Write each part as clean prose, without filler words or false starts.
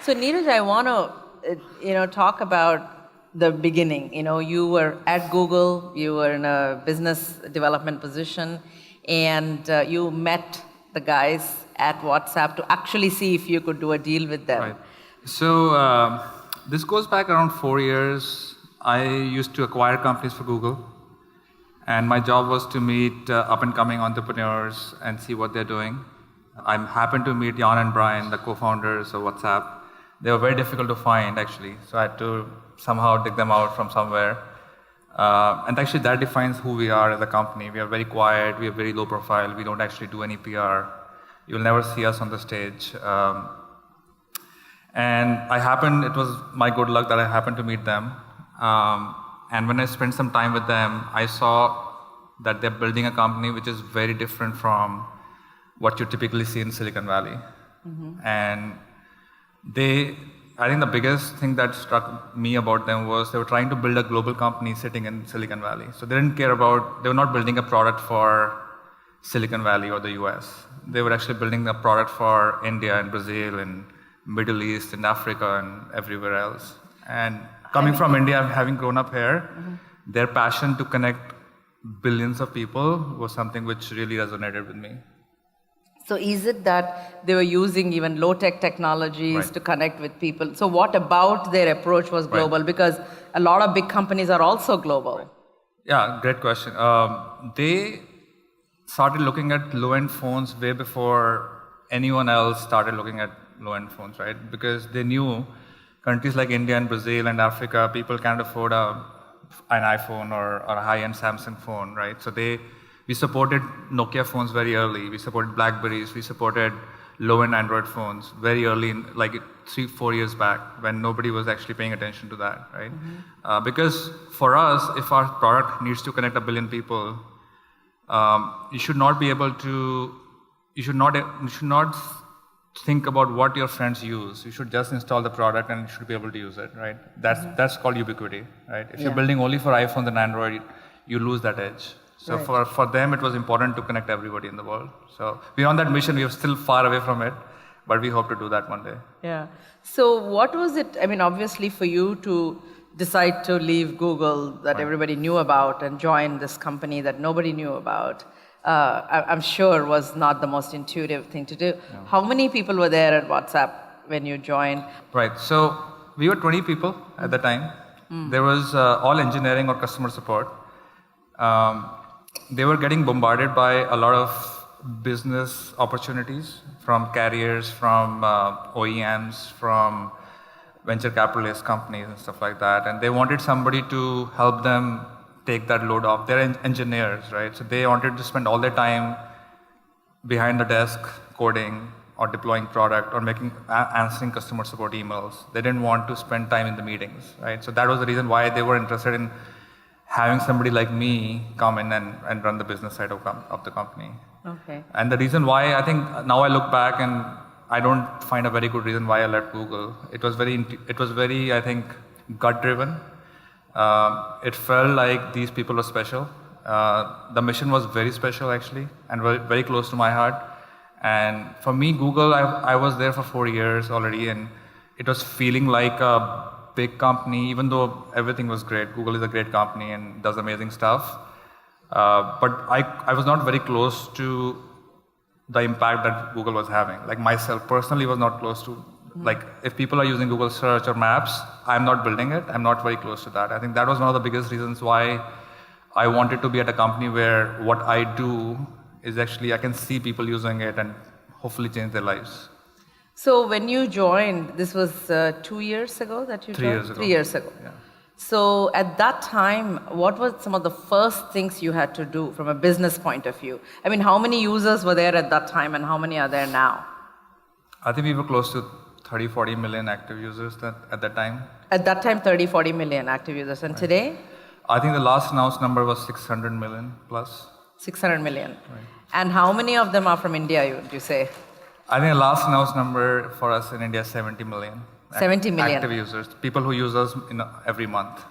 So Neeraj, I want to, talk about the beginning. You were at Google, you were in a business development position, and you met the guys at WhatsApp to actually see if you could do a deal with them. Right. So this goes back around 4 years. I used to acquire companies for Google, and my job was to meet up-and-coming entrepreneurs and see what they're doing. I happened to meet Jan and Brian, the co-founders of WhatsApp. They were very difficult to find, actually, so I had to somehow dig them out from somewhere. And actually, that defines who we are as a company. We are very quiet, we are very low profile, we don't actually do any PR. You'll never see us on the stage. And it was my good luck that I happened to meet them. And when I spent some time with them, I saw that they're building a company which is very different from what you typically see in Silicon Valley. Mm-hmm. And I think the biggest thing that struck me about them was they were trying to build a global company sitting in Silicon Valley. So they were not building a product for Silicon Valley or the US. They were actually building a product for India and Brazil and Middle East and Africa and everywhere else. And coming from India, having grown up here, mm-hmm. their passion to connect billions of people was something which really resonated with me. So is it that they were using even low-tech technologies to connect with people? So what about their approach was global? Right. Because a lot of big companies are also global. Right. Yeah, great question. They started looking at low-end phones way before anyone else started looking at low-end phones, right? Because they knew countries like India and Brazil and Africa, people can't afford an iPhone or a high-end Samsung phone, right? So we supported Nokia phones very early. We supported Blackberries. We supported low-end Android phones very early, like 3-4 years back, when nobody was actually paying attention to that, right? Mm-hmm. Because for us, if our product needs to connect 1 billion people, you should not think about what your friends use. You should just install the product and you should be able to use it, right? That's called ubiquity, right? If you're building only for iPhones and Android, you lose that edge. So for them, it was important to connect everybody in the world. So we're on that mission. We are still far away from it, but we hope to do that one day. Yeah. So what was it, obviously for you to decide to leave Google that everybody knew about and join this company that nobody knew about, I'm sure was not the most intuitive thing to do. No. How many people were there at WhatsApp when you joined? Right. So we were 20 people at the time. Mm. There was all engineering or customer support. They were getting bombarded by a lot of business opportunities from carriers, from OEMs, from venture capitalist companies and stuff like that. And they wanted somebody to help them take that load off. They're engineers, right? So they wanted to spend all their time behind the desk coding or deploying product or answering customer support emails. They didn't want to spend time in the meetings, right? So that was the reason why they were interested in having somebody like me come in and run the business side of the company. Okay. And the reason why, I think now I look back and I don't find a very good reason why I left Google. It was very, I think, gut driven. It felt like these people were special. The mission was very special actually, and very, very close to my heart. And for me, Google, I was there for 4 years already, and it was feeling like a big company, even though everything was great. Google is a great company and does amazing stuff. But I was not very close to the impact that Google was having. Like myself personally was not close to, like if people are using Google Search or Maps, I'm not building it. I'm not very close to that. I think that was one of the biggest reasons why I wanted to be at a company where what I do is actually, I can see people using it and hopefully change their lives. So when you joined, this was 2 years ago that you joined? 3 years ago. 3 years ago. Yeah. So at that time, what were some of the first things you had to do from a business point of view? How many users were there at that time and how many are there now? I think we were close to 30-40 million active users at that time. At that time, 30-40 million active users. And today? I think the last announced number was 600 million plus. 600 million. Right. And how many of them are from India, would you say? I think the last announced number for us in India is 70 million. 70 million. Active users, people who use us every month.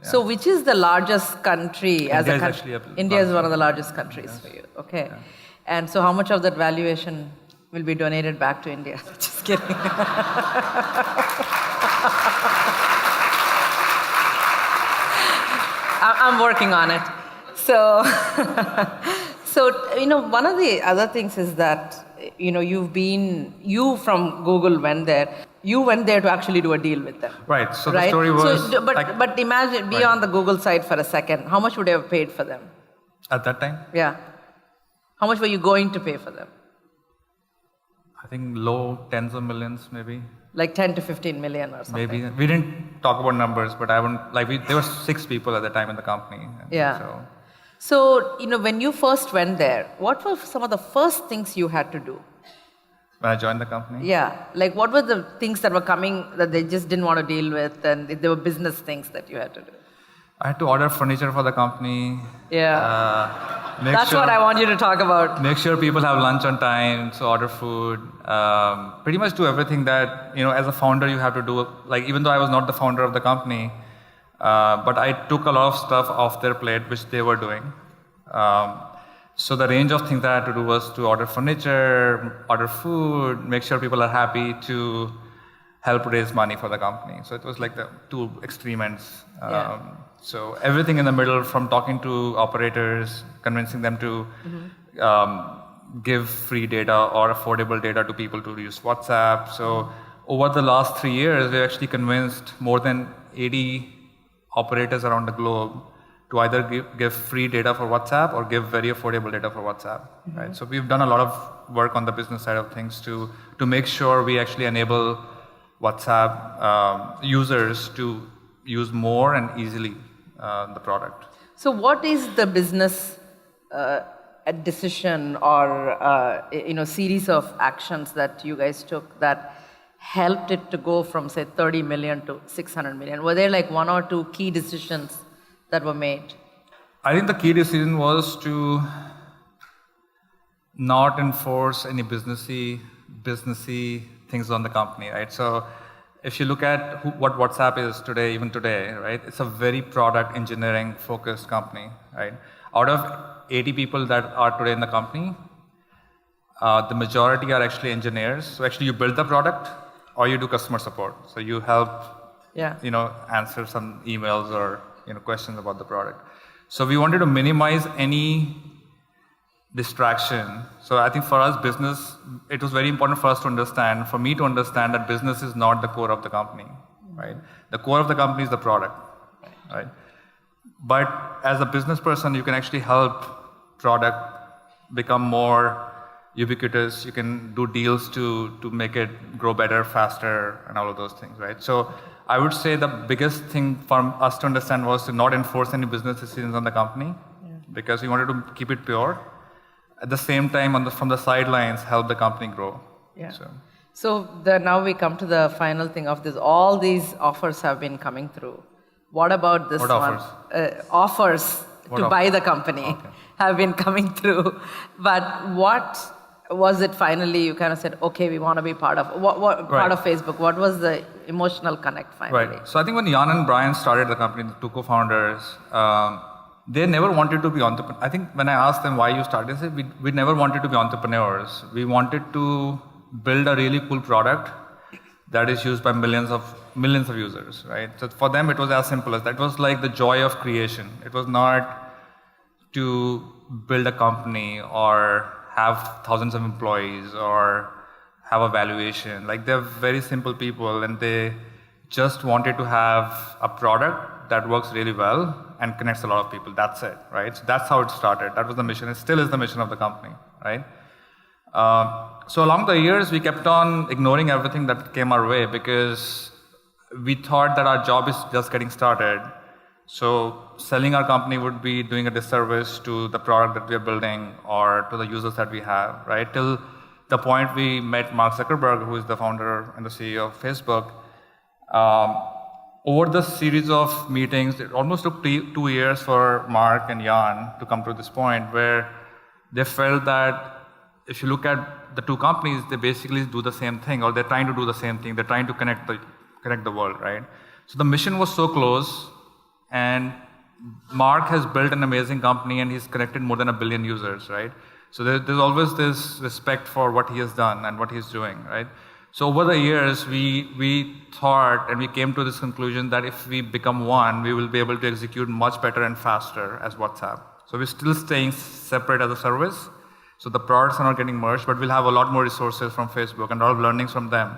Yeah. So which is the largest country as a country? India is one of the largest countries for you. Okay. Yeah. And so how much of that valuation will be donated back to India. Just kidding. I'm working on it. So, one of the other things is that, you from Google went there. You went there to actually do a deal with them. Right. So the story was. But imagine, be on the Google side for a second. How much would you have paid for them? At that time? Yeah. How much were you going to pay for them? I think low tens of millions, maybe. Like 10 to 15 million or something. Maybe. We didn't talk about numbers, but I wouldn't, there were 6 people at the time in the company. Yeah. So, when you first went there, what were some of the first things you had to do? When I joined the company? Yeah. Like, what were the things that were coming that they just didn't want to deal with, and there were business things that you had to do? I had to order furniture for the company. Yeah. That's what I want you to talk about. Make sure people have lunch on time, so order food. Pretty much do everything that, as a founder you have to do. Like, even though I was not the founder of the company, but I took a lot of stuff off their plate, which they were doing. So the range of things that I had to do was to order furniture, order food, make sure people are happy, to help raise money for the company. So it was like the two extreme ends. So everything in the middle, from talking to operators, convincing them to give free data or affordable data to people to use WhatsApp. So over the last 3 years, we actually convinced more than 80 operators around the globe to either give free data for WhatsApp or give very affordable data for WhatsApp. Right? So we've done a lot of work on the business side of things to make sure we actually enable WhatsApp users to use more and easily the product. So what is the business decision or series of actions that you guys took that helped it to go from, say, 30 million to 600 million? Were there like 1 or 2 key decisions that were made? I think the key decision was to not enforce any businessy things on the company, right? So if you look at what WhatsApp is today, even today, right? It's a very product engineering focused company, right? Out of 80 people that are today in the company, the majority are actually engineers. So actually you build the product or you do customer support. So you help, answer some emails or, questions about the product. So we wanted to minimize any distraction. So I think for us, business, it was very important for us to understand, for me to understand that business is not the core of the company, right? The core of the company is the product, right? But as a business person, you can actually help product become more ubiquitous. You can do deals to make it grow better, faster, and all of those things, right? So I would say the biggest thing for us to understand was to not enforce any business decisions on the company, because we wanted to keep it pure. At the same time, from the sidelines, help the company grow. Yeah. So now we come to the final thing of this. All these offers have been coming through. What about this what one? Offers to buy the company have been coming through. But what was it finally you kind of said, okay, we want to be part of part of Facebook? What was the emotional connect finally? Right. So I think when Jan and Brian started the company, the two co-founders, they never wanted to be entrepreneurs. I think when I asked them why you started, they said we never wanted to be entrepreneurs. We wanted to build a really cool product that is used by millions of users, right? So for them, it was as simple as that. It was like the joy of creation. It was not to build a company or have thousands of employees or have a valuation. Like, they're very simple people, and they just wanted to have a product that works really well and connects a lot of people. That's it, right? So that's how it started. That was the mission. It still is the mission of the company, right? So along the years, we kept on ignoring everything that came our way because we thought that our job is just getting started. So selling our company would be doing a disservice to the product that we are building or to the users that we have, right? Till the point we met Mark Zuckerberg, who is the founder and the CEO of Facebook. Over the series of meetings, it almost took 2 years for Mark and Jan to come to this point where they felt that if you look at the two companies, they basically do the same thing, or they're trying to do the same thing. They're trying to connect the world, right? So the mission was so close, and Mark has built an amazing company, and he's connected more than 1 billion users, right? So there's always this respect for what he has done and what he's doing, right? So over the years, we thought and we came to this conclusion that if we become one, we will be able to execute much better and faster as WhatsApp. So we're still staying separate as a service. So the products are not getting merged, but we'll have a lot more resources from Facebook and a lot of learnings from them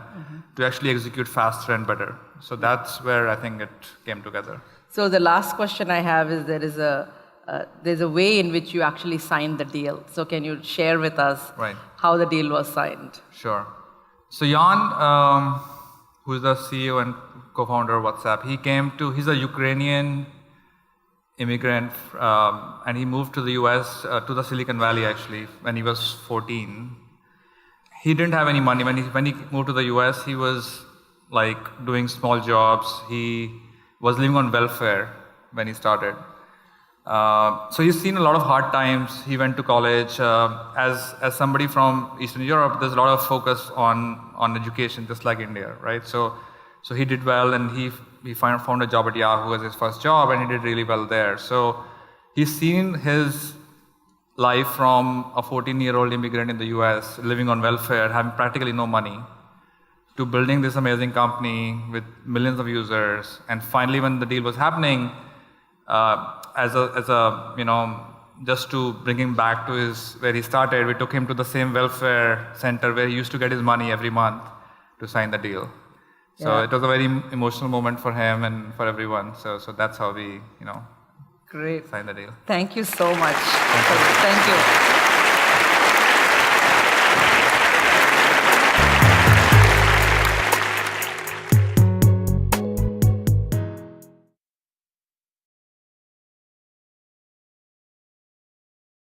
to actually execute faster and better. So that's where I think it came together. So the last question I have is there's a way in which you actually signed the deal. So can you share with us how the deal was signed? Sure. So Jan, who's the CEO and co-founder of WhatsApp, he's a Ukrainian immigrant, and he moved to the US, to the Silicon Valley actually, when he was 14. He didn't have any money. When he moved to the US, he was like doing small jobs. He was living on welfare when he started. So he's seen a lot of hard times. He went to college. As somebody from Eastern Europe, there's a lot of focus on education, just like India, right? So he did well, and he found a job at Yahoo as his first job, and he did really well there. So he's seen his life from a 14-year-old immigrant in the US, living on welfare, having practically no money, to building this amazing company with millions of users. And finally, when the deal was happening, just to bring him back to where he started, we took him to the same welfare center where he used to get his money every month to sign the deal. So it was a very emotional moment for him and for everyone. So that's how we, Great. signed the deal. Thank you so much. Thank you. Thank you.